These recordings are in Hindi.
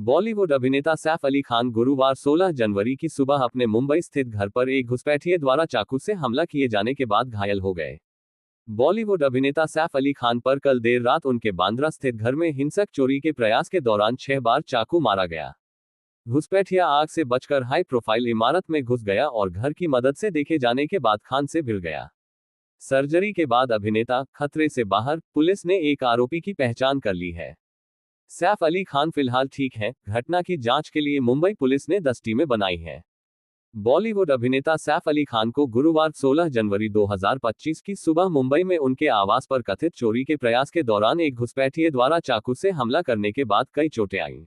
बॉलीवुड अभिनेता सैफ अली खान गुरुवार 16 जनवरी की सुबह अपने मुंबई स्थित घर पर एक घुसपैठिए द्वारा चाकू से हमला किए जाने के बाद घायल हो गए। बॉलीवुड अभिनेता सैफ अली खान पर कल देर रात उनके बांद्रा स्थित घर में हिंसक चोरी के प्रयास के दौरान 6 बार चाकू मारा गया। घुसपैठिया आग से बचकर हाई प्रोफाइल इमारत में घुस गया और घर की मदद से देखे जाने के बाद खान से भिड़ गया। सर्जरी के बाद अभिनेता खतरे से बाहर, पुलिस ने एक आरोपी की पहचान कर ली है। सैफ अली खान फिलहाल ठीक हैं। घटना की जांच के लिए मुंबई पुलिस ने 10 टीमें बनाई हैं। बॉलीवुड अभिनेता सैफ अली खान को गुरुवार 16 जनवरी 2025 की सुबह मुंबई में उनके आवास पर कथित चोरी के प्रयास के दौरान एक घुसपैठिए द्वारा चाकू से हमला करने के बाद कई चोटें आईं।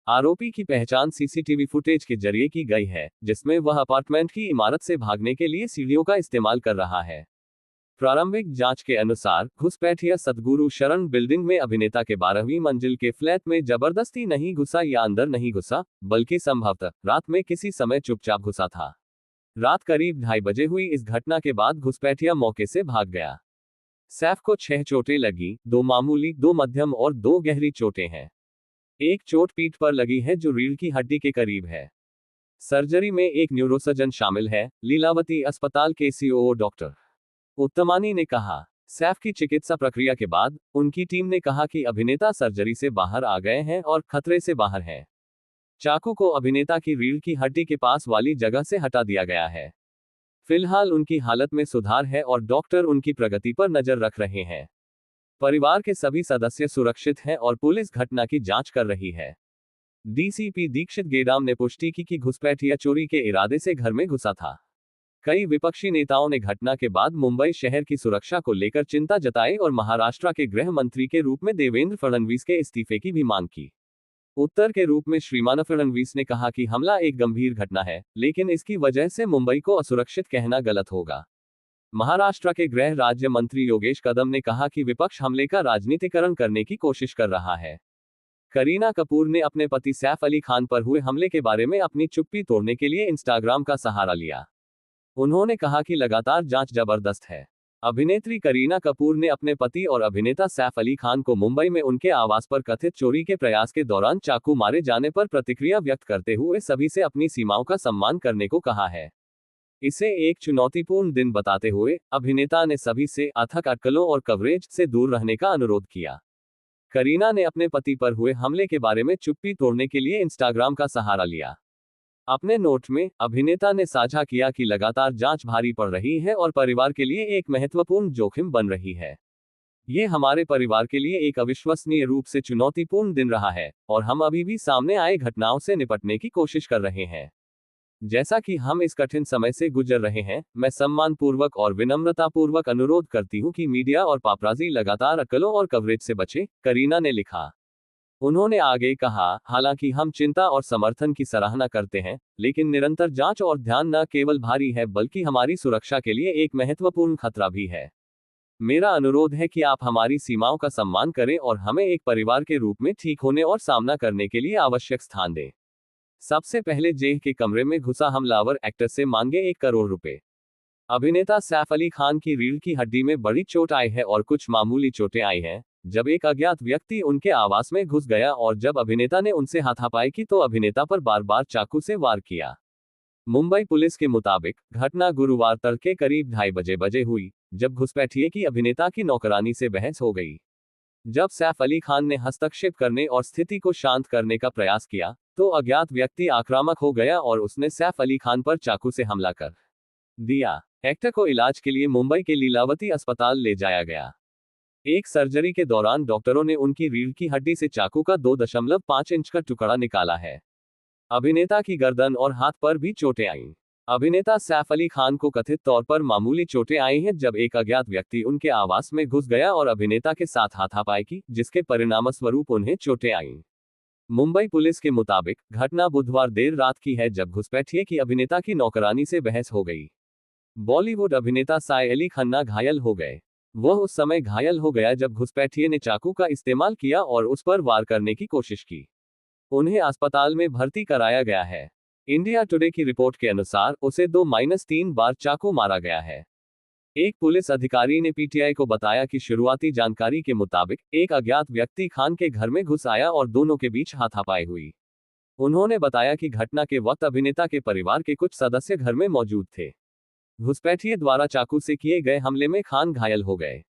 आरोपी की पहचान सीसीटीवी फुटेज के जरिए की गई है, जिसमें वह अपार्टमेंट की इमारत से भागने के लिए सीढ़ियों का इस्तेमाल कर रहा है। प्रारंभिक जांच के अनुसार घुसपैठिया सद्गुरु शरण बिल्डिंग में अभिनेता के 12वीं मंजिल के फ्लैट में जबरदस्ती नहीं घुसा या अंदर नहीं घुसा, बल्कि संभवतः रात में किसी समय चुपचाप घुसा था। रात करीब 2:30 बजे हुई इस घटना के बाद घुसपैठिया मौके से भाग गया। सैफ को 6 चोटें लगी, 2 मामूली, 2 मध्यम और 2 गहरी चोटें हैं। एक चोट पीठ पर लगी है जो रीढ़ की हड्डी के करीब है। सर्जरी में एक न्यूरोसर्जन शामिल है, लीलावती अस्पताल के सीओओ डॉक्टर उत्तमानी ने कहा। सैफ की चिकित्सा प्रक्रिया के बाद उनकी टीम ने कहा कि अभिनेता सर्जरी से बाहर आ गए हैं और खतरे से बाहर हैं। चाकू को अभिनेता की रीढ़ की हड्डी के पास वाली जगह से हटा दिया गया है। फिलहाल उनकी हालत में सुधार है और डॉक्टर उनकी प्रगति पर नजर रख रहे हैं। परिवार के सभी सदस्य सुरक्षित हैं और पुलिस घटना की जांच कर रही है। डीसीपी दीक्षित गेडाम ने पुष्टि की कि घुसपैठिया चोरी के इरादे से घर में घुसा था। कई विपक्षी नेताओं ने घटना के बाद मुंबई शहर की सुरक्षा को लेकर चिंता जताई और महाराष्ट्र के गृह मंत्री के रूप में देवेंद्र फडणवीस के इस्तीफे की भी मांग की। उत्तर के रूप में श्रीमान फडणवीस ने कहा कि हमला एक गंभीर घटना है, लेकिन इसकी वजह से मुंबई को असुरक्षित कहना गलत होगा। महाराष्ट्र के गृह राज्य मंत्री योगेश कदम ने कहा कि विपक्ष हमले का राजनीतिकरण करने की कोशिश कर रहा है। करीना कपूर ने अपने पति सैफ अली खान पर हुए हमले के बारे में अपनी चुप्पी तोड़ने के लिए इंस्टाग्राम का सहारा लिया। उन्होंने कहा कि लगातार जांच जबरदस्त है। अभिनेत्री करीना कपूर ने अपने पति और अभिनेता सैफ अली खान को मुंबई में उनके आवास पर कथित चोरी के प्रयास के दौरान चाकू मारे जाने पर प्रतिक्रिया व्यक्त करते हुए सभी से अपनी सीमाओं का सम्मान करने को कहा है। इसे एक चुनौतीपूर्ण दिन बताते हुए अभिनेता ने सभी से अथक अटकलों और कवरेज से दूर रहने का अनुरोध किया। करीना ने अपने पति पर हुए हमले के बारे में चुप्पी तोड़ने के लिए इंस्टाग्राम का सहारा लिया। अपने नोट में अभिनेता ने साझा किया कि लगातार जांच भारी पड़ रही है और परिवार के लिए एक महत्वपूर्ण जोखिम बन रही है। ये हमारे परिवार के लिए एक अविश्वसनीय रूप से चुनौतीपूर्ण दिन रहा है और हम अभी भी सामने आए घटनाओं से निपटने की कोशिश कर रहे हैं। जैसा कि हम इस कठिन समय से गुजर रहे हैं, मैं सम्मानपूर्वक और विनम्रतापूर्वक अनुरोध करती हूं कि मीडिया और पापराजी लगातार अटकलों और कवरेज से बचे, करीना ने लिखा। उन्होंने आगे कहा, हालांकि हम चिंता और समर्थन की सराहना करते हैं, लेकिन निरंतर जांच और ध्यान न केवल भारी है बल्कि हमारी सुरक्षा के लिए एक महत्वपूर्ण खतरा भी है। मेरा अनुरोध है कि आप हमारी सीमाओं का सम्मान करें और हमें एक परिवार के रूप में ठीक होने और सामना करने के लिए आवश्यक स्थान दें। सबसे पहले जेल के कमरे में घुसा हमलावर एक्टर से मांगे 1 करोड़ रुपए। अभिनेता सैफ अली खान की रीढ़ की हड्डी में बड़ी चोट आई है और कुछ मामूली चोटें आई हैं। जब एक अज्ञात व्यक्ति उनके आवास में घुस गया और जब अभिनेता ने उनसे हाथापाई की तो अभिनेता पर बार बार चाकू से वार किया। मुंबई पुलिस के मुताबिक घटना गुरुवार तड़के करीब 2:30 बजे हुई, जब घुसपैठिए की अभिनेता की नौकरानी से बहस हो गई। जब सैफ अली खान ने हस्तक्षेप करने और स्थिति को शांत करने का प्रयास किया, तो अज्ञात व्यक्ति आक्रामक हो गया और उसने सैफ अली खान पर चाकू से हमला कर दिया। एक्टर को इलाज के लिए मुंबई के लीलावती अस्पताल ले जाया गया। एक सर्जरी के दौरान डॉक्टरों ने उनकी रीढ़ की हड्डी से चाकू का 2.5 इंच का टुकड़ा निकाला है। अभिनेता की गर्दन और हाथ पर भी चोटें आईं। अभिनेता सैफ अली खान को कथित तौर पर मामूली चोटें आई हैं जब एक अज्ञात व्यक्ति उनके आवास में घुस गया और अभिनेता के साथ हाथापाई की, जिसके परिणामस्वरूप उन्हें चोटें आईं। मुंबई पुलिस के मुताबिक घटना बुधवार देर रात की है, जब घुसपैठिए की अभिनेता की नौकरानी से बहस हो गई। बॉलीवुड अभिनेता साय अली खन्ना घायल हो गए। वह उस समय घायल हो गया जब घुसपैठिए ने चाकू का इस्तेमाल किया और उस पर वार करने की कोशिश की। उन्हें अस्पताल में भर्ती कराया गया है। इंडिया टुडे की रिपोर्ट के अनुसार उसे 2-3 बार चाकू मारा गया है। एक पुलिस अधिकारी ने पीटीआई को बताया कि शुरुआती जानकारी के मुताबिक एक अज्ञात व्यक्ति खान के घर में घुस आया और दोनों के बीच हाथापाई हुई। उन्होंने बताया कि घटना के वक्त अभिनेता के परिवार के कुछ सदस्य घर में मौजूद थे। घुसपैठिए द्वारा चाकू से किए गए हमले में खान घायल हो गए।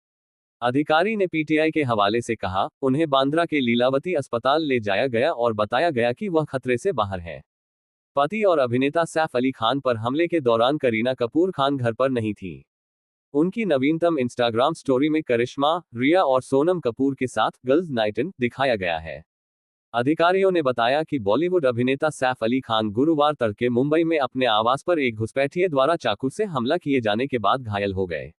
अधिकारी ने पीटीआई के हवाले से कहा, उन्हें बांद्रा के लीलावती अस्पताल ले जाया गया और बताया गया कि वह खतरे से बाहर हैं। पति और अभिनेता सैफ अली खान पर हमले के दौरान करीना कपूर खान घर पर नहीं थी। उनकी नवीनतम इंस्टाग्राम स्टोरी में करिश्मा, रिया और सोनम कपूर के साथ गर्ल्स नाइट इन दिखाया गया है। अधिकारियों ने बताया कि बॉलीवुड अभिनेता सैफ अली खान गुरुवार तड़के मुंबई में अपने आवास पर एक घुसपैठिए द्वारा चाकू से हमला किए जाने के बाद घायल हो गए।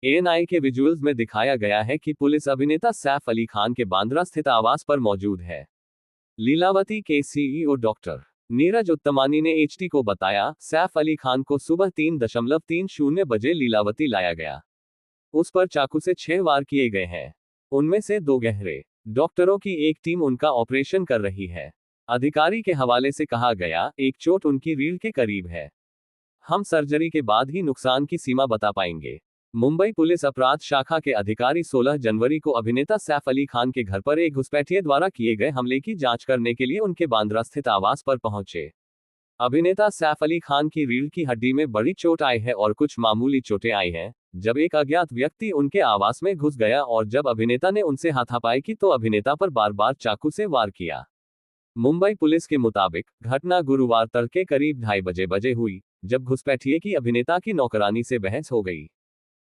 एएनआई के विजुअल्स में दिखाया गया है कि पुलिस अभिनेता सैफ अली खान के बांद्रा स्थित आवास पर मौजूद है। लीलावती के सीईओ डॉक्टर नीरज उत्तमानी ने एचटी को बताया, सैफ अली खान को सुबह 3:30 बजे लीलावती लाया गया। उस पर चाकू से 6 वार किए गए हैं। उनमें से 2 गहरे। डॉक्टरों की एक टीम उनका ऑपरेशन कर रही है। अधिकारी के हवाले से कहा गया, एक चोट उनकी रीढ़ के करीब है। हम सर्जरी के बाद ही नुकसान की सीमा बता पाएंगे। मुंबई पुलिस अपराध शाखा के अधिकारी 16 जनवरी को अभिनेता सैफ अली खान के घर पर एक घुसपैठिए द्वारा किए गए हमले की जांच करने के लिए उनके बांद्रा स्थित आवास पर पहुंचे। अभिनेता सैफ अली खान की रीढ़ की हड्डी में बड़ी चोट आई है और कुछ मामूली चोटें आई हैं, जब एक अज्ञात व्यक्ति उनके आवास में घुस गया और जब अभिनेता ने उनसे हाथापाई की तो अभिनेता पर बार बार चाकू से वार किया। मुंबई पुलिस के मुताबिक घटना गुरुवार तड़के करीब 2:30 बजे हुई, जब घुसपैठिए की अभिनेता की नौकरानी से बहस हो गई।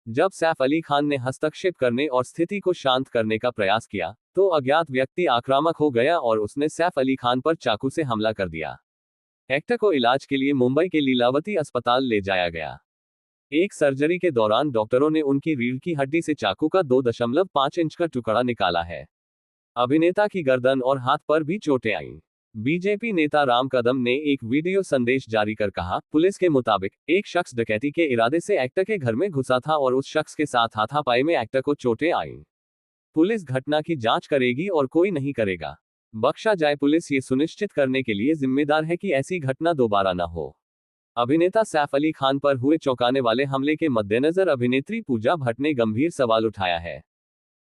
जब सैफ अली खान ने हस्तक्षेप करने और स्थिति को शांत करने का प्रयास किया, तो अज्ञात व्यक्ति आक्रामक हो गया और उसने सैफ अली खान पर चाकू से हमला कर दिया। एक्टर को इलाज के लिए मुंबई के लीलावती अस्पताल ले जाया गया। एक सर्जरी के दौरान डॉक्टरों ने उनकी रीढ़ की हड्डी से चाकू का 2.5 इंच का टुकड़ा निकाला है। अभिनेता की गर्दन और हाथ पर भी चोटें आईं। बीजेपी नेता राम कदम ने एक वीडियो संदेश जारी कर कहा, पुलिस के मुताबिक एक शख्स डकैती के इरादे से एक्टर के घर में घुसा था और उस शख्स के साथ हाथापाई में एक्टर को चोटें आईं। पुलिस घटना की जांच करेगी और कोई नहीं करेगा बख्शा जाए। पुलिस ये सुनिश्चित करने के लिए जिम्मेदार है कि ऐसी घटना दोबारा न हो। अभिनेता सैफ अली खान पर हुए चौंकाने वाले हमले के मद्देनजर अभिनेत्री पूजा भट्ट ने गंभीर सवाल उठाया है।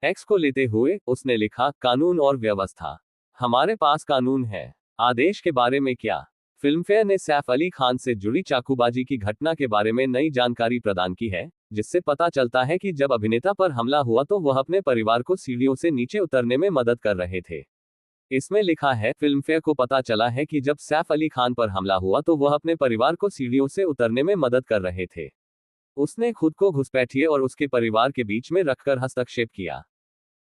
एक्स को लेते हुए उसने लिखा, कानून और व्यवस्था, हमारे पास कानून है, आदेश के बारे में क्या। फिल्मफेयर ने सैफ अली खान से जुड़ी चाकूबाजी की घटना के बारे में नई जानकारी प्रदान की है, जिससे पता चलता है कि जब अभिनेता पर हमला हुआ तो वह अपने परिवार को सीढ़ियों से नीचे उतरने में मदद कर रहे थे। इसमें लिखा है, फिल्मफेयर को पता चला है कि जब सैफ अली खान पर हमला हुआ तो वह अपने परिवार को सीढ़ियों से उतरने में मदद कर रहे थे। उसने खुद को घुसपैठिए और उसके परिवार के बीच में रखकर हस्तक्षेप किया।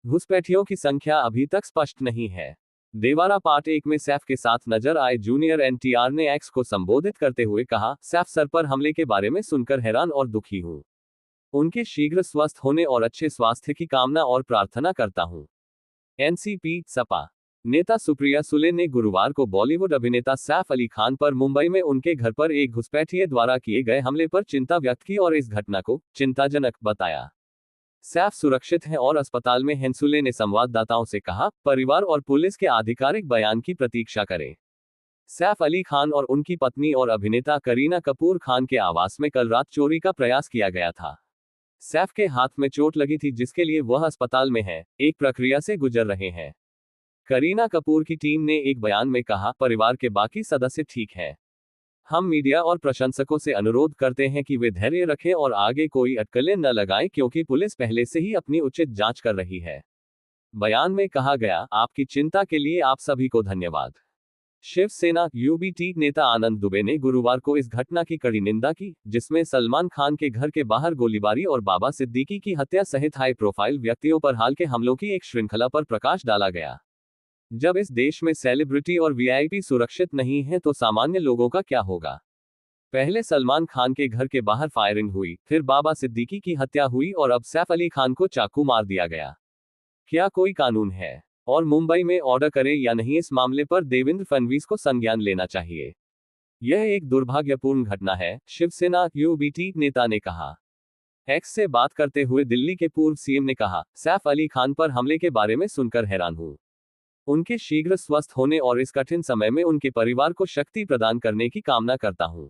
घुसपैठियों की संख्या अभी तक स्पष्ट नहीं है। देवारा पार्ट 1 में सैफ के साथ नजर आए जूनियर एनटीआर ने एक्स को संबोधित करते हुए कहा, सैफ सर पर हमले के बारे में सुनकर हैरान और दुखी हूं। उनके शीघ्र स्वस्थ होने और अच्छे स्वास्थ्य की कामना और प्रार्थना करता हूं। एनसीपी सपा नेता सुप्रिया सुले ने गुरुवार को बॉलीवुड अभिनेता सैफ अली खान पर मुंबई में उनके घर पर एक घुसपैठिए द्वारा किए गए हमले पर चिंता व्यक्त की और इस घटना को चिंताजनक बताया। सैफ सुरक्षित है और अस्पताल में हैं। सुले ने संवाददाताओं से कहा, परिवार और पुलिस के आधिकारिक बयान की प्रतीक्षा करें। सैफ अली खान और उनकी पत्नी और अभिनेता करीना कपूर खान के आवास में कल रात चोरी का प्रयास किया गया था। सैफ के हाथ में चोट लगी थी जिसके लिए वह अस्पताल में है, एक प्रक्रिया से गुजर रहे हैं। करीना कपूर की टीम ने एक बयान में कहा, परिवार के बाकी सदस्य ठीक हैं। हम मीडिया और प्रशंसकों से अनुरोध करते हैं कि वे धैर्य रखें और आगे कोई अटकलें न लगाएं क्योंकि पुलिस पहले से ही अपनी उचित जांच कर रही है। बयान में कहा गया, आपकी चिंता के लिए आप सभी को धन्यवाद। शिवसेना यूबीटी नेता आनंद दुबे ने गुरुवार को इस घटना की कड़ी निंदा की, जिसमें सलमान खान के घर के बाहर गोलीबारी और बाबा सिद्दीकी की हत्या सहित हाई प्रोफाइल व्यक्तियों पर हाल के हमलों की एक श्रृंखला पर प्रकाश डाला गया। जब इस देश में सेलिब्रिटी और वीआईपी सुरक्षित नहीं है तो सामान्य लोगों का क्या होगा। पहले सलमान खान के घर के बाहर फायरिंग हुई, फिर बाबा सिद्दीकी की हत्या हुई और अब सैफ अली खान को चाकू मार दिया गया। क्या कोई कानून है और मुंबई में ऑर्डर करे या नहीं, इस मामले पर देवेंद्र फडणवीस को संज्ञान लेना चाहिए। यह एक दुर्भाग्यपूर्ण घटना है, शिवसेना यूबीटी नेता ने कहा। एक्स से बात करते हुए दिल्ली के पूर्व सीएम ने कहा, सैफ अली खान पर हमले के बारे में सुनकर हैरान हूं। उनके शीघ्र स्वस्थ होने और इस कठिन समय में उनके परिवार को शक्ति प्रदान करने की कामना करता हूं।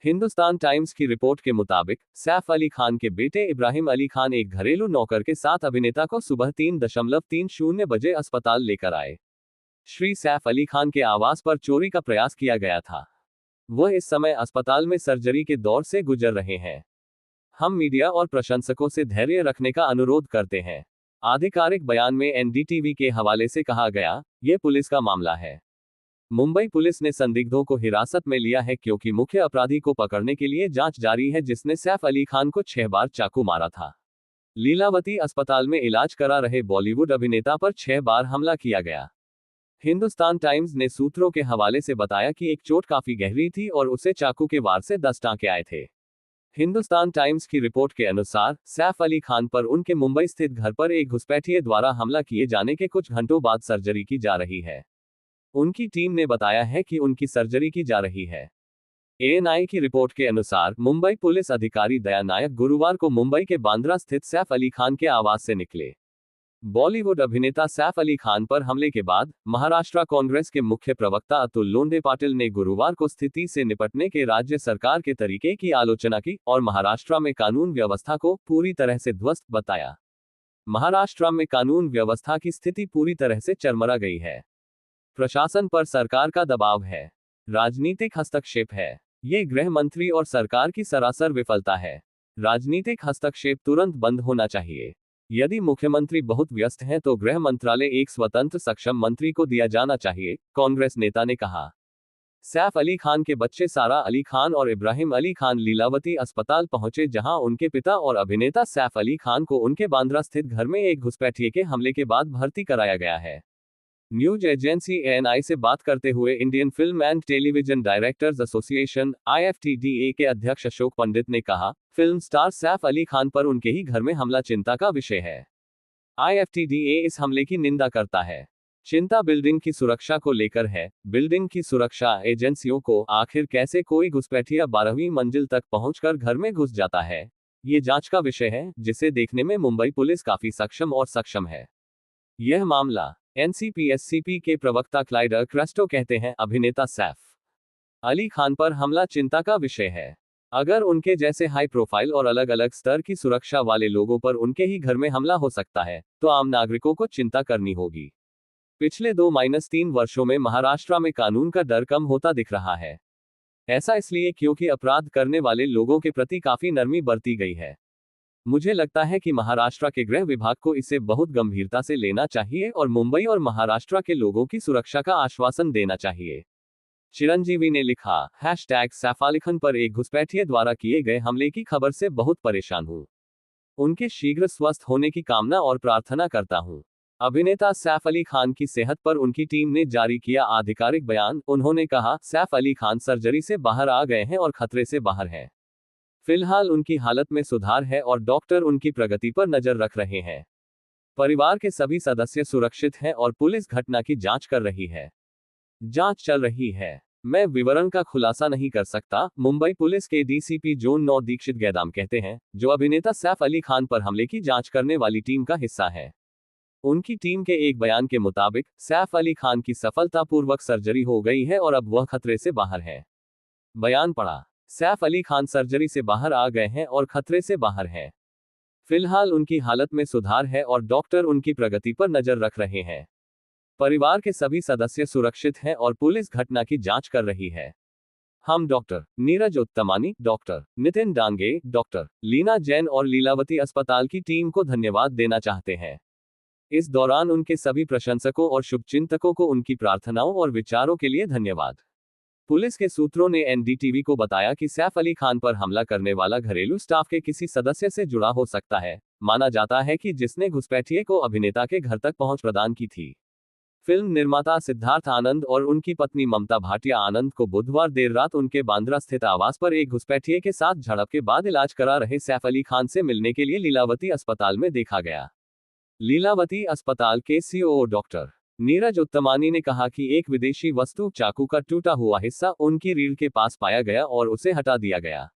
हिंदुस्तान टाइम्स की रिपोर्ट के मुताबिक सैफ अली खान के बेटे इब्राहिम अली खान एक घरेलू नौकर के साथ अभिनेता को सुबह 3:30 बजे अस्पताल लेकर आए। श्री सैफ अली खान के आवास पर चोरी का प्रयास किया गया था। वह इस समय अस्पताल में सर्जरी के दौर से गुजर रहे हैं। हम मीडिया और प्रशंसकों से धैर्य रखने का अनुरोध करते हैं। आधिकारिक बयान में एनडीटीवी के हवाले से कहा गया, ये पुलिस का मामला है। मुंबई पुलिस ने संदिग्धों को हिरासत में लिया है क्योंकि मुख्य अपराधी को पकड़ने के लिए जांच जारी है, जिसने सैफ अली खान को 6 बार चाकू मारा था। लीलावती अस्पताल में इलाज करा रहे बॉलीवुड अभिनेता पर 6 बार हमला किया गया। हिंदुस्तान टाइम्स ने सूत्रों के हवाले से बताया कि एक चोट काफी गहरी थी और उसे चाकू के वार से 10 टांके आए थे। हिंदुस्तान टाइम्स की रिपोर्ट के अनुसार सैफ अली खान पर उनके मुंबई स्थित घर पर एक घुसपैठिए द्वारा हमला किए जाने के कुछ घंटों बाद सर्जरी की जा रही है। उनकी टीम ने बताया है कि उनकी सर्जरी की जा रही है। एएनआई की रिपोर्ट के अनुसार मुंबई पुलिस अधिकारी दया नायक गुरुवार को मुंबई के बांद्रा स्थित सैफ अली खान के आवास से निकले। बॉलीवुड अभिनेता सैफ अली खान पर हमले के बाद महाराष्ट्र कांग्रेस के मुख्य प्रवक्ता अतुल लोंढे पाटिल ने गुरुवार को स्थिति से निपटने के राज्य सरकार के तरीके की आलोचना की और महाराष्ट्र में कानून व्यवस्था को पूरी तरह से ध्वस्त बताया। महाराष्ट्र में कानून व्यवस्था की स्थिति पूरी तरह से चरमरा गई है। प्रशासन पर सरकार का दबाव है, राजनीतिक हस्तक्षेप है। ये गृह मंत्री और सरकार की सरासर विफलता है। राजनीतिक हस्तक्षेप तुरंत बंद होना चाहिए। यदि मुख्यमंत्री बहुत व्यस्त हैं तो गृह मंत्रालय एक स्वतंत्र सक्षम मंत्री को दिया जाना चाहिए, कांग्रेस नेता ने कहा। सैफ अली खान के बच्चे सारा अली खान और इब्राहिम अली खान लीलावती अस्पताल पहुंचे, जहां उनके पिता और अभिनेता सैफ अली खान को उनके बांद्रा स्थित घर में एक घुसपैठिए के हमले के बाद भर्ती कराया गया है। न्यूज एजेंसी एएनआई से बात करते हुए Indian film and television directors association (IFTDA) के अध्यक्ष अशोक पंडित ने कहा, फिल्म स्टार सैफ अली खान पर उनके ही घर में हमला चिंता का विषय है। IFTDA इस हमले की निंदा करता है। चिंता बिल्डिंग की सुरक्षा को लेकर है। बिल्डिंग की सुरक्षा एजेंसियों को आखिर कैसे कोई घुसपैठिया 12वीं मंजिल तक पहुंचकर घर में घुस जाता है, ये जांच का विषय है, जिसे देखने में मुंबई पुलिस काफी सक्षम है। यह मामला एनसीपीएससीपी के प्रवक्ता क्लाइड क्रेस्टो कहते हैं, अभिनेता सैफ अली खान पर हमला चिंता का विषय है। अगर उनके जैसे हाई प्रोफाइल और अलग अलग स्तर की सुरक्षा वाले लोगों पर उनके ही घर में हमला हो सकता है, तो आम नागरिकों को चिंता करनी होगी। पिछले 2-3 वर्षों में महाराष्ट्र में कानून का डर कम होता दिख रहा है। ऐसा इसलिए क्योंकि अपराध करने वाले लोगों के प्रति काफी नरमी बरती गई है। मुझे लगता है कि महाराष्ट्र के गृह विभाग को इसे बहुत गंभीरता से लेना चाहिए और मुंबई और महाराष्ट्र के लोगों की सुरक्षा का आश्वासन देना चाहिए। चिरंजीवी ने लिखा, #सैफ अली खान पर एक घुसपैठिए द्वारा किए गए हमले की खबर से बहुत परेशान हूं। उनके शीघ्र स्वस्थ होने की कामना और प्रार्थना करता हूं। अभिनेता सैफ अली खान की सेहत पर उनकी टीम ने जारी किया आधिकारिक बयान। उन्होंने कहा, सैफ अली खान सर्जरी से बाहर आ गए हैं और खतरे से बाहर हैं। फिलहाल उनकी हालत में सुधार है और डॉक्टर उनकी प्रगति पर नजर रख रहे हैं। परिवार के सभी सदस्य सुरक्षित हैं और पुलिस घटना की जांच कर रही है। जांच चल रही है। मैं विवरण का खुलासा नहीं कर सकता, मुंबई पुलिस के डीसीपी जोन 9 दीक्षित गैदाम कहते हैं, जो अभिनेता सैफ अली खान पर हमले की जांच करने वाली टीम का हिस्सा है। उनकी टीम के एक बयान के मुताबिक सैफ अली खान की सफलतापूर्वक सर्जरी हो गई है और अब वह खतरे से बाहर है। बयान पढ़ा, सैफ अली खान सर्जरी से बाहर आ गए हैं और खतरे से बाहर हैं। फिलहाल उनकी हालत में सुधार है और डॉक्टर उनकी प्रगति पर नजर रख रहे हैं। परिवार के सभी सदस्य सुरक्षित हैं और पुलिस घटना की जांच कर रही है। हम doctor Neeraj Uttamani, doctor Nitin Dange, doctor Leena Jain और लीलावती अस्पताल की टीम को धन्यवाद देना चाहते हैं। इस दौरान उनके सभी प्रशंसकों और शुभचिंतकों को उनकी प्रार्थनाओं और विचारों के लिए धन्यवाद। पुलिस के सूत्रों ने एनडीटीवी को बताया कि सैफ अली खान पर हमला करने वाला घरेलू स्टाफ के किसी सदस्य से जुड़ा हो सकता है। माना जाता है कि जिसने घुसपैठिए को अभिनेता के घर तक पहुंच प्रदान की थी। फिल्म निर्माता सिद्धार्थ आनंद और उनकी पत्नी ममता भाटिया आनंद को बुधवार देर रात उनके बांद्रा स्थित आवास पर एक घुसपैठिए के साथ झड़प के बाद इलाज करा रहे सैफ अली खान से मिलने के लिए लीलावती अस्पताल में देखा गया। लीलावती अस्पताल के सीओओ डॉक्टर नीरज उत्तमानी ने कहा कि एक विदेशी वस्तु चाकू का टूटा हुआ हिस्सा उनकी रीढ़ के पास पाया गया और उसे हटा दिया गया।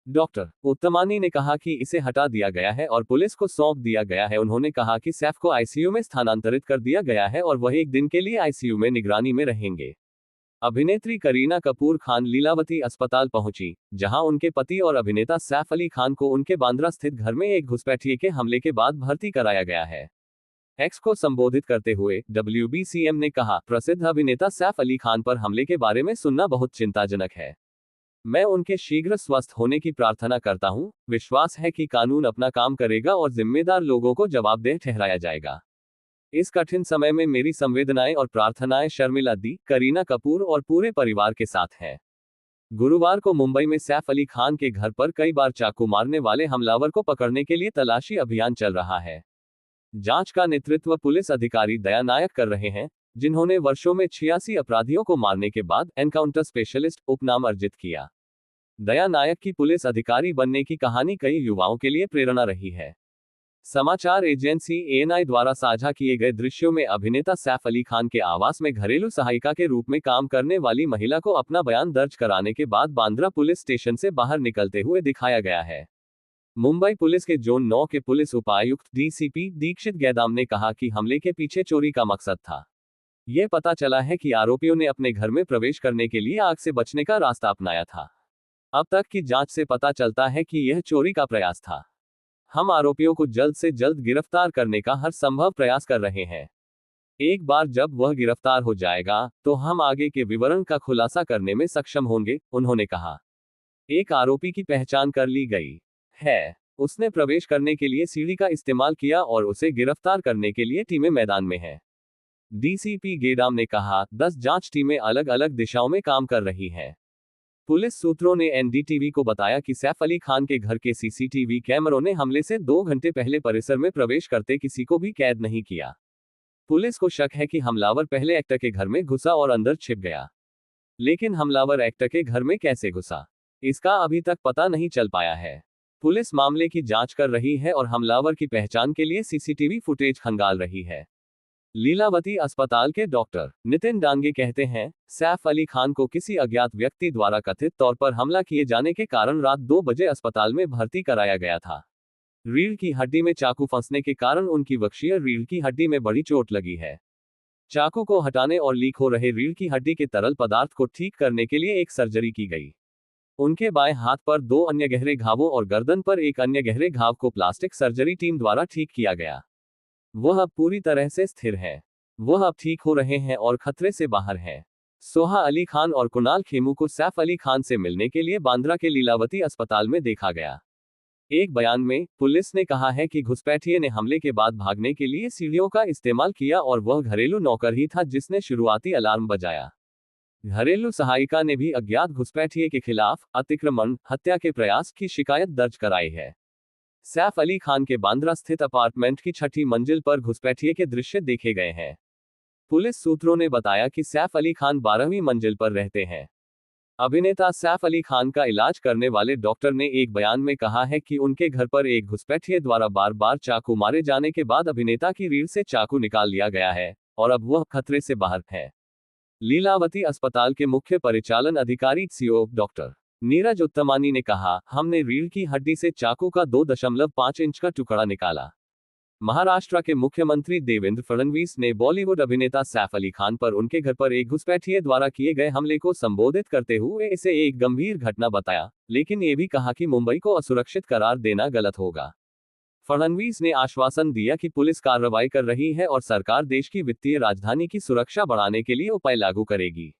डॉक्टर उत्तमानी ने कहा कि इसे हटा दिया गया है और पुलिस को सौंप दिया गया है। उन्होंने कहा कि सैफ को आईसीयू में स्थानांतरित कर दिया गया है और वह एक दिन के लिए आईसीयू में निगरानी में रहेंगे। अभिनेत्री करीना कपूर खान लीलावती अस्पताल पहुंची, जहां उनके पति और अभिनेता सैफ अली खान को उनके बांद्रा स्थित घर में एक घुसपैठिए के हमले के बाद भर्ती कराया गया है। एक्स को संबोधित करते हुए WBCM ने कहा, प्रसिद्ध अभिनेता सैफ अली खान पर हमले के बारे में सुनना बहुत चिंताजनक है। मैं उनके शीघ्र स्वस्थ होने की प्रार्थना करता हूं। विश्वास है कि कानून अपना काम करेगा और जिम्मेदार लोगों को जवाबदेह ठहराया जाएगा। इस कठिन समय में मेरी संवेदनाएं और प्रार्थनाएं शर्मिला दी, करीना कपूर और पूरे परिवार के साथ हैं। गुरुवार को मुंबई में सैफ अली खान के घर पर कई बार चाकू मारने वाले हमलावर को पकड़ने के लिए तलाशी अभियान चल रहा है। जांच का नेतृत्व पुलिस अधिकारी दया नायक कर रहे हैं, जिन्होंने वर्षों में 86 अपराधियों को मारने के बाद एनकाउंटर स्पेशलिस्ट उपनाम अर्जित किया। दया नायक की पुलिस अधिकारी बनने की कहानी कई युवाओं के लिए प्रेरणा रही है। समाचार एजेंसी ANI द्वारा साझा किए गए दृश्यों में अभिनेता सैफ अली खान के आवास में घरेलू सहायिका के रूप में काम करने वाली महिला को अपना बयान दर्ज कराने के बाद बांद्रा पुलिस स्टेशन से बाहर निकलते हुए दिखाया गया है। मुंबई पुलिस के जोन 9 के पुलिस उपायुक्त DCP दीक्षित गैदाम ने कहा कि हमले के पीछे चोरी का मकसद था। यह पता चला है कि आरोपियों ने अपने घर में प्रवेश करने के लिए आग से बचने का रास्ता अपनाया था। अब तक की जांच से पता चलता है कि यह चोरी का प्रयास था। हम आरोपियों को जल्द से जल्द गिरफ्तार करने का हर संभव प्रयास कर रहे हैं। एक बार जब वह गिरफ्तार हो जाएगा, तो हम आगे के विवरण का खुलासा करने में सक्षम होंगे, उन्होंने कहा। एक आरोपी की पहचान कर ली गई है। उसने प्रवेश करने के लिए सीढ़ी का इस्तेमाल किया और उसे गिरफ्तार करने के लिए टीमें मैदान में हैं। DCP गेडाम ने कहा, 10 जांच टीमें अलग अलग दिशाओं में काम कर रही हैं। पुलिस सूत्रों ने NDTV को बताया कि सैफ अली खान के घर के CCTV कैमरों ने हमले से 2 घंटे पहले परिसर में प्रवेश करते किसी को भी कैद नहीं किया। पुलिस को शक है कि हमलावर पहले एक्टर के घर में घुसा और अंदर छिप गया। लेकिन हमलावर एक्टर के घर में कैसे घुसा, इसका अभी तक पता नहीं चल पाया है। पुलिस मामले की जांच कर रही है और हमलावर की पहचान के लिए CCTV फुटेज खंगाल रही है। लीलावती अस्पताल के डॉक्टर नितिन डांगे कहते हैं, सैफ अली खान को किसी अज्ञात व्यक्ति द्वारा कथित तौर पर हमला किए जाने के कारण रात 2 बजे अस्पताल में भर्ती कराया गया था। रीढ़ की हड्डी में चाकू फंसने के कारण उनकी वक्षीय रीढ़ की हड्डी में बड़ी चोट लगी है। चाकू को हटाने और लीक हो रहे रीढ़ की हड्डी के तरल पदार्थ को ठीक करने के लिए एक सर्जरी की गई। उनके बाएं हाथ पर 2 अन्य गहरे घावों और गर्दन पर एक अन्य गहरे घाव को प्लास्टिक सर्जरी टीम द्वारा ठीक किया गया। वह अब पूरी तरह से स्थिर है। वह अब ठीक हो रहे हैं और खतरे से बाहर हैं। सोहा अली खान और कुणाल खेमू को सैफ अली खान से मिलने के लिए बांद्रा के लीलावती अस्पताल में देखा गया। एक बयान में पुलिस ने कहा है कि घुसपैठिए ने हमले के बाद भागने के लिए सीढ़ियों का इस्तेमाल किया और वह घरेलू नौकर ही था जिसने शुरुआती अलार्म बजाया। घरेलू सहायिका ने भी अज्ञात घुसपैठिए के खिलाफ अतिक्रमण, हत्या के प्रयास की शिकायत दर्ज कराई है। सैफ अली खान के बांद्रा स्थित अपार्टमेंट की 6ठी मंजिल पर घुसपैठिए के दृश्य देखे गए हैं। पुलिस सूत्रों ने बताया कि सैफ अली खान 12वीं मंजिल पर रहते हैं। अभिनेता सैफ अली खान का इलाज करने वाले डॉक्टर ने एक बयान में कहा है कि उनके घर पर एक घुसपैठिए द्वारा बार बार चाकू मारे जाने के बाद अभिनेता की रीढ़ से चाकू निकाल लिया गया है और अब वह खतरे से बाहर है। लीलावती अस्पताल के मुख्य परिचालन अधिकारी CO डॉक्टर नीरज उत्तमानी ने कहा, हमने रीढ़ की हड्डी से चाकू का 2.5 इंच का टुकड़ा निकाला। महाराष्ट्र के मुख्यमंत्री देवेंद्र फडणवीस ने बॉलीवुड अभिनेता सैफ अली खान पर उनके घर पर एक घुसपैठिए द्वारा किए गए हमले को संबोधित करते हुए इसे एक गंभीर घटना बताया, लेकिन ये भी कहा कि मुंबई को असुरक्षित करार देना गलत होगा। फडणवीस ने आश्वासन दिया कि पुलिस कार्रवाई कर रही है और सरकार देश की वित्तीय राजधानी की सुरक्षा बढ़ाने के लिए उपाय लागू करेगी।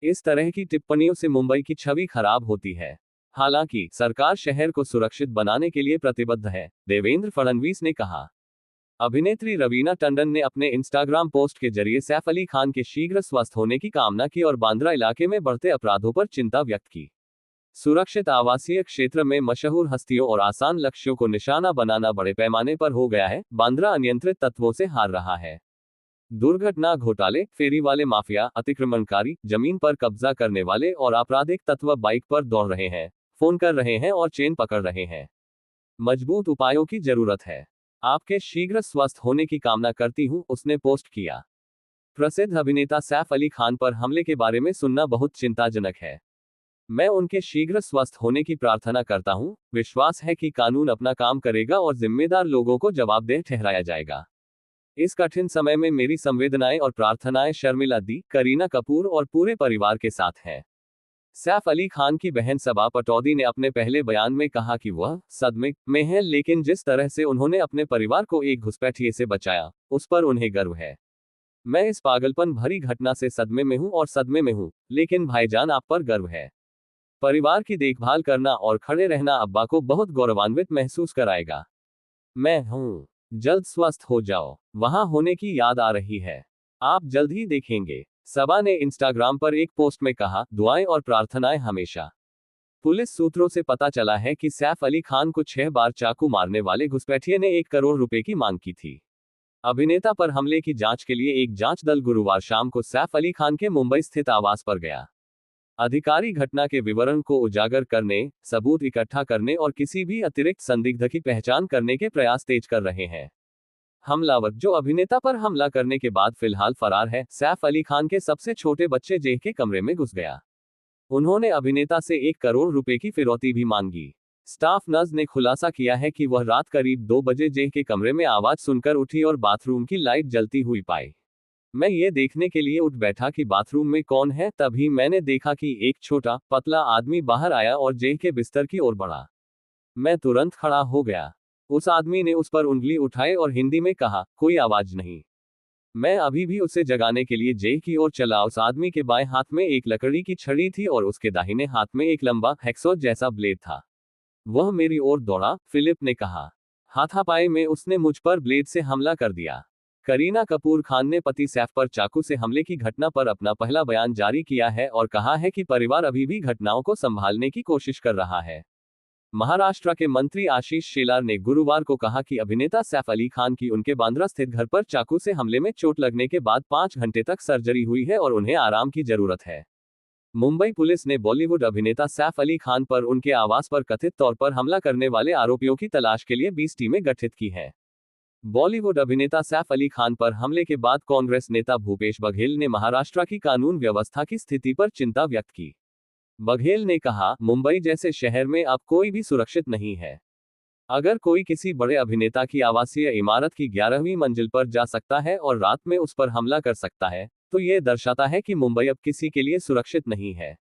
इस तरह की टिप्पणियों से मुंबई की छवि खराब होती है। हालांकि सरकार शहर को सुरक्षित बनाने के लिए प्रतिबद्ध है, देवेंद्र फडणवीस ने कहा। अभिनेत्री रवीना टंडन ने अपने इंस्टाग्राम पोस्ट के जरिए सैफ अली खान के शीघ्र स्वस्थ होने की कामना की और बांद्रा इलाके में बढ़ते अपराधों पर चिंता व्यक्त की। सुरक्षित आवासीय क्षेत्र में मशहूर हस्तियों और आसान लक्ष्यों को निशाना बनाना बड़े पैमाने पर हो गया है। बांद्रा अनियंत्रित तत्वों से हार रहा है। दुर्घटना, घोटाले, फेरी वाले माफिया, अतिक्रमणकारी, जमीन पर कब्जा करने वाले और आपराधिक तत्व बाइक पर दौड़ रहे हैं, फोन कर रहे हैं और चेन पकड़ रहे हैं। मजबूत उपायों की जरूरत है। आपके शीघ्र स्वस्थ होने की कामना करती हूं, उसने पोस्ट किया। प्रसिद्ध अभिनेता सैफ अली खान पर हमले के बारे में सुनना बहुत चिंताजनक है। मैं उनके शीघ्र स्वस्थ होने की प्रार्थना करता हूं। विश्वास है कि कानून अपना काम करेगा और जिम्मेदार लोगों को जवाबदेह ठहराया जाएगा। इस कठिन समय में मेरी संवेदनाएं और प्रार्थनाएं शर्मिला दी, करीना कपूर और पूरे परिवार के साथ हैं। सैफ अली खान की बहन सबा पटौदी ने अपने पहले बयान में कहा कि वह सदमे में है, लेकिन जिस तरह से उन्होंने अपने परिवार को एक घुसपैठिए से बचाया, उस पर उन्हें गर्व है। मैं इस पागलपन भरी घटना से सदमे में हूं और सदमे में हूं, लेकिन भाईजान आप पर गर्व है। परिवार की देखभाल करना और खड़े रहना अब्बा को बहुत गौरवान्वित महसूस कराएगा। मैं हूं। जल्द स्वस्थ हो जाओ। वहां होने की याद आ रही है। आप जल्द ही देखेंगे। सबा ने इंस्टाग्राम पर एक पोस्ट में कहा, दुआएं और प्रार्थनाएं हमेशा। पुलिस सूत्रों से पता चला है कि सैफ अली खान को 6 बार चाकू मारने वाले घुसपैठिए ने 1 करोड़ रुपए की मांग की थी। अभिनेता पर हमले की जांच के लिए एक जांच दल गुरुवार शाम को सैफ अली खान के मुंबई स्थित आवास पर गया। अधिकारी घटना के विवरण को उजागर करने, सबूत इकट्ठा करने और किसी भी अतिरिक्त संदिग्ध की पहचान करने के प्रयास तेज कर रहे हैं। हमलावर, जो अभिनेता पर हमला करने के बाद फिलहाल फरार है, सैफ अली खान के सबसे छोटे बच्चे जेह के कमरे में घुस गया। उन्होंने अभिनेता से 1 करोड़ रुपए की फिरौती भी मांगी। स्टाफ नर्स ने खुलासा किया है कि वह रात करीब 2 बजे जेह के कमरे में आवाज सुनकर उठी और बाथरूम की लाइट जलती हुई पाई। मैं ये देखने के लिए उठ बैठा कि बाथरूम में कौन है, तभी मैंने देखा कि एक छोटा, पतला आदमी बाहर आया और जेह के बिस्तर की ओर बढ़ा। मैं तुरंत खड़ा हो गया। उस आदमी ने उस पर उंगली उठाई और हिंदी में कहा, कोई आवाज नहीं। मैं अभी भी उसे जगाने के लिए जेह की ओर चला। उस आदमी के बाएं हाथ में एक लकड़ी की छड़ी थी और उसके दाहिने हाथ में एक लंबा, हैक्सॉ जैसा ब्लेड था। वह मेरी ओर दौड़ा, फिलिप ने कहा। हाथापाई में उसने मुझ पर ब्लेड से हमला कर दिया। करीना कपूर खान ने पति सैफ पर चाकू से हमले की घटना पर अपना पहला बयान जारी किया है और कहा है कि परिवार अभी भी घटनाओं को संभालने की कोशिश कर रहा है। महाराष्ट्र के मंत्री आशीष शेलार ने गुरुवार को कहा कि अभिनेता सैफ अली खान की उनके बांद्रा स्थित घर पर चाकू से हमले में चोट लगने के बाद 5 घंटे तक सर्जरी हुई है और उन्हें आराम की जरूरत है। मुंबई पुलिस ने बॉलीवुड अभिनेता सैफ अली खान पर उनके आवास पर कथित तौर पर हमला करने वाले आरोपियों की तलाश के लिए 20 टीमें गठित की हैं। बॉलीवुड अभिनेता सैफ अली खान पर हमले के बाद कांग्रेस नेता भूपेश बघेल ने महाराष्ट्र की कानून व्यवस्था की स्थिति पर चिंता व्यक्त की। बघेल ने कहा, मुंबई जैसे शहर में अब कोई भी सुरक्षित नहीं है। अगर कोई किसी बड़े अभिनेता की आवासीय इमारत की 11वीं मंजिल पर जा सकता है और रात में उस पर हमला कर सकता है, तो यह दर्शाता है कि मुंबई अब किसी के लिए सुरक्षित नहीं है।